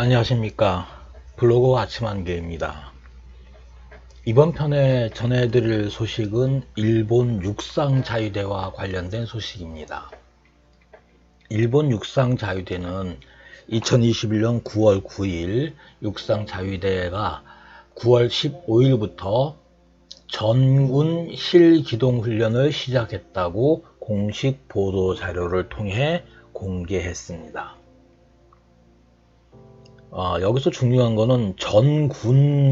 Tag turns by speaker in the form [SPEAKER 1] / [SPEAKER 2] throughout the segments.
[SPEAKER 1] 안녕하십니까. 블로그 아침한개입니다. 이번 편에 전해드릴 소식은 일본 육상자유대와 관련된 소식입니다. 일본 육상자유대는 2021년 9월 9일 육상자유대가 9월 15일부터 전군 실기동훈련을 시작했다고 공식 보도자료를 통해 공개했습니다. 여기서 중요한 거는 전군이라는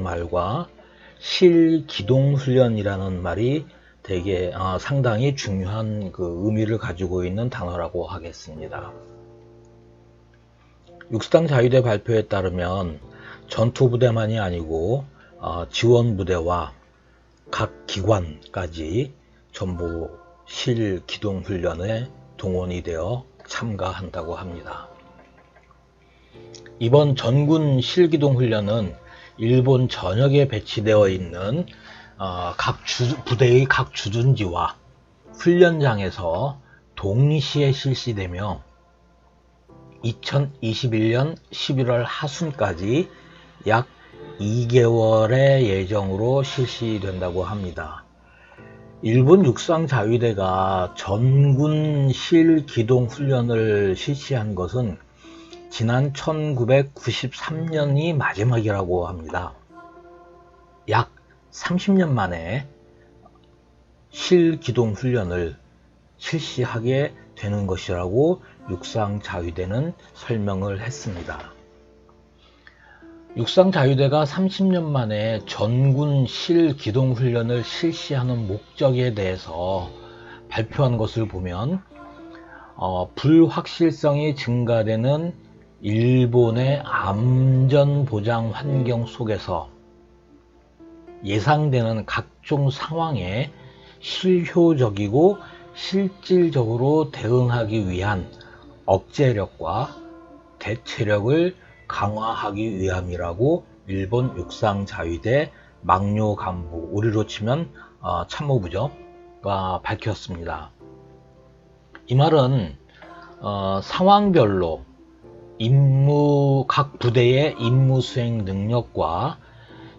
[SPEAKER 1] 말과 실기동훈련이라는 말이 되게 상당히 중요한 의미를 가지고 있는 단어라고 하겠습니다. 육상자유대 발표에 따르면 전투부대만이 아니고 지원부대와 각 기관까지 전부 실기동훈련에 동원이 되어 참가한다고 합니다. 이번 전군 실기동훈련은 일본 전역에 배치되어 있는 부대의 각 주둔지와 훈련장에서 동시에 실시되며 2021년 11월 하순까지 약 2개월의 예정으로 실시된다고 합니다. 일본 육상자위대가 전군 실기동훈련을 실시한 것은 지난 1993년이 마지막이라고 합니다. 약 30년 만에 실기동훈련을 실시하게 되는 것이라고 육상자위대는 설명을 했습니다. 육상자위대가 30년 만에 전군 실기동훈련을 실시하는 목적에 대해서 발표한 것을 보면 불확실성이 증가되는 일본의 안전보장 환경 속에서 예상되는 각종 상황에 실효적이고 실질적으로 대응하기 위한 억제력과 대체력을 강화하기 위함이라고 일본 육상자위대 막료 간부, 우리로 치면 참모부가 밝혔습니다. 이 말은 상황별로 각 부대의 임무 수행 능력과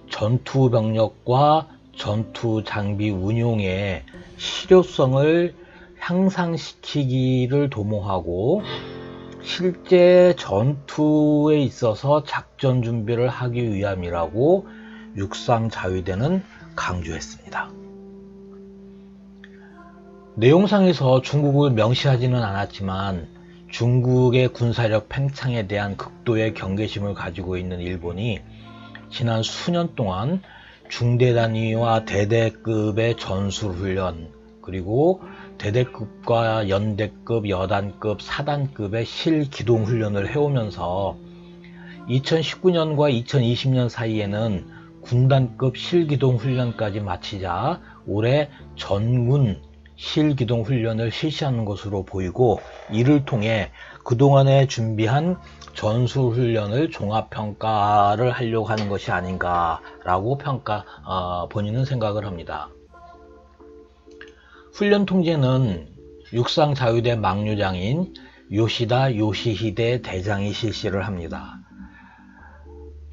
[SPEAKER 1] 전투 병력과 전투 장비 운용의 실효성을 향상시키기를 도모하고 실제 전투에 있어서 작전 준비를 하기 위함이라고 육상자위대는 강조했습니다. 내용상에서 중국을 명시하지는 않았지만 중국의 군사력 팽창에 대한 극도의 경계심을 가지고 있는 일본이 지난 수년 동안 중대 단위와 대대급의 전술훈련, 그리고 대대급과 연대급, 여단급, 사단급의 실기동훈련을 해오면서 2019년과 2020년 사이에는 군단급 실기동훈련까지 마치자 올해 전군 실기동훈련을 실시하는 것으로 보이고, 이를 통해 그동안에 준비한 전술훈련을 종합평가를 하려고 하는 것이 아닌가라고 본인은 생각을 합니다. 훈련 통제는 육상자위대 막류장인 요시다 요시히데 대장이 실시를 합니다.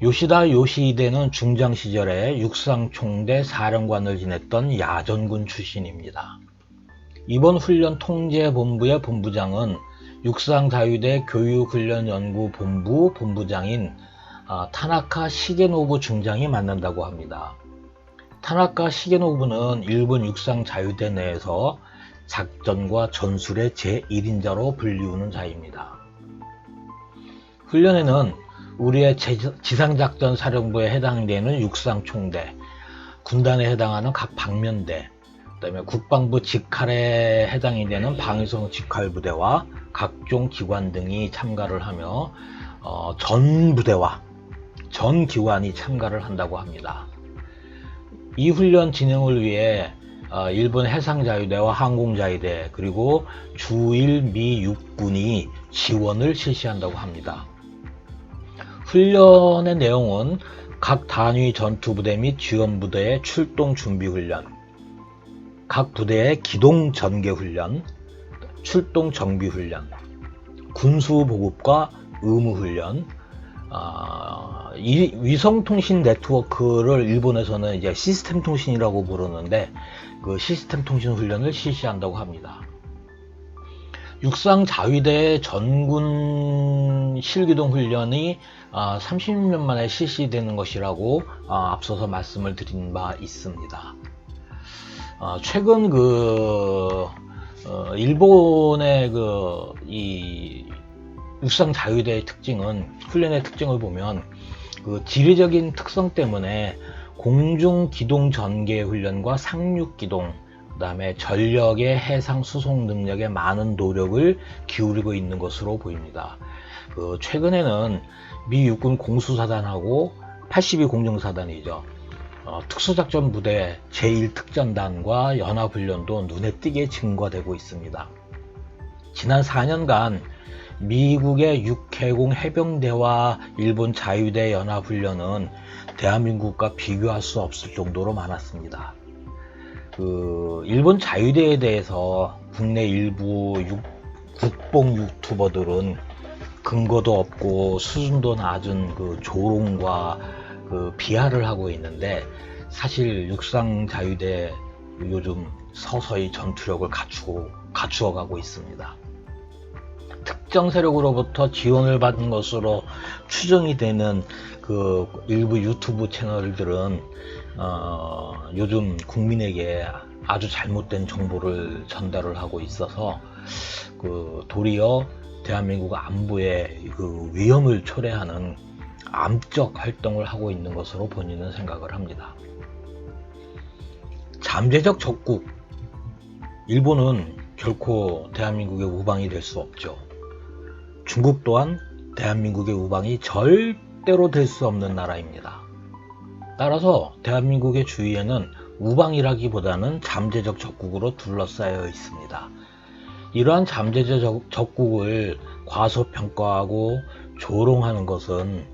[SPEAKER 1] 요시다 요시히데는 중장 시절에 육상총대 사령관을 지냈던 야전군 출신입니다. 이번 훈련 통제본부의 본부장은 육상자위대 교육훈련연구본부 본부장인 타나카 시게노부 중장이 맡는다고 합니다. 타나카 시게노부는 일본 육상자위대 내에서 작전과 전술의 제1인자로 불리우는 자입니다. 훈련에는 우리의 지상작전 사령부에 해당되는 육상총대, 군단에 해당하는 각 방면대, 그다음에 국방부 직할에 해당이 되는 방위성 직할부대와 각종 기관 등이 참가를 하며 전 부대와 전 기관이 참가를 한다고 합니다. 이 훈련 진행을 위해 일본 해상자위대와 항공자위대 그리고 주일 미 육군이 지원을 실시한다고 합니다. 훈련의 내용은 각 단위 전투부대 및 지원부대의 출동 준비훈련, 각 부대의 기동 전개훈련, 출동 정비훈련, 군수 보급과 의무훈련, 이 위성통신 네트워크를 일본에서는 이제 시스템 통신이라고 부르는데 그 시스템 통신 훈련을 실시한다고 합니다. 육상 자위대 전군 실기동 훈련이 30년 만에 실시되는 것이라고 앞서서 말씀을 드린 바 있습니다. 최근 일본의 이 육상 자위대의 훈련의 특징을 보면 그 지리적인 특성 때문에 공중 기동 전개 훈련과 상륙 기동, 그다음에 전력의 해상 수송 능력에 많은 노력을 기울이고 있는 것으로 보입니다. 최근에는 미 육군 공수사단하고 82 공중사단이죠. 특수작전 부대 제1특전단과 연합훈련도 눈에 띄게 증가되고 있습니다. 지난 4년간 미국의 육해공 해병대와 일본 자위대 연합훈련은 대한민국과 비교할 수 없을 정도로 많았습니다. 일본 자위대에 대해서 국내 일부 국뽕 유튜버들은 근거도 없고 수준도 낮은 조롱과 비하를 하고 있는데, 사실 육상 자위대 요즘 서서히 전투력을 갖추어가고 있습니다. 특정 세력으로부터 지원을 받은 것으로 추정이 되는 일부 유튜브 채널들은 요즘 국민에게 아주 잘못된 정보를 전달을 하고 있어서 도리어 대한민국 안보에 위험을 초래하는 암적 활동을 하고 있는 것으로 본인은 생각을 합니다. 잠재적 적국, 일본은 결코 대한민국의 우방이 될 수 없죠. 중국 또한 대한민국의 우방이 절대로 될 수 없는 나라입니다. 따라서 대한민국의 주위에는 우방이라기보다는 잠재적 적국으로 둘러싸여 있습니다. 이러한 잠재적 적국을 과소평가하고 조롱하는 것은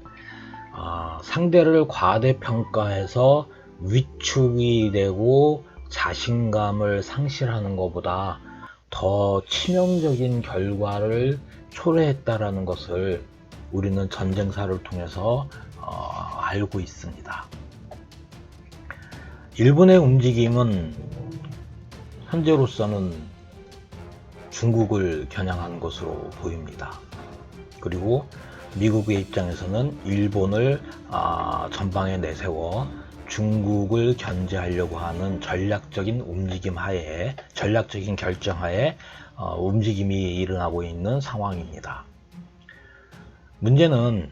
[SPEAKER 1] 상대를 과대평가해서 위축이 되고 자신감을 상실하는 것보다 더 치명적인 결과를 초래했다라는 것을 우리는 전쟁사를 통해서 알고 있습니다. 일본의 움직임은 현재로서는 중국을 겨냥한 것으로 보입니다. 그리고 미국의 입장에서는 일본을 전방에 내세워 중국을 견제하려고 하는 전략적인 결정하에 움직임이 일어나고 있는 상황입니다. 문제는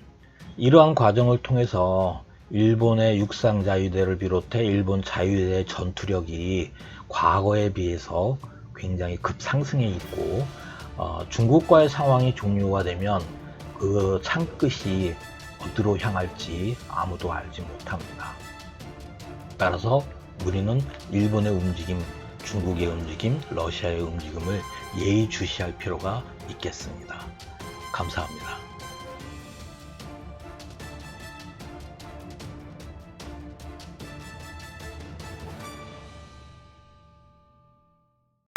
[SPEAKER 1] 이러한 과정을 통해서 일본의 육상 자위대를 비롯해 일본 자위대의 전투력이 과거에 비해서 굉장히 급상승해 있고, 중국과의 상황이 종료가 되면 그 창끝이 어디로 향할지 아무도 알지 못합니다. 따라서 우리는 일본의 움직임, 중국의 움직임, 러시아의 움직임을 예의주시할 필요가 있겠습니다. 감사합니다.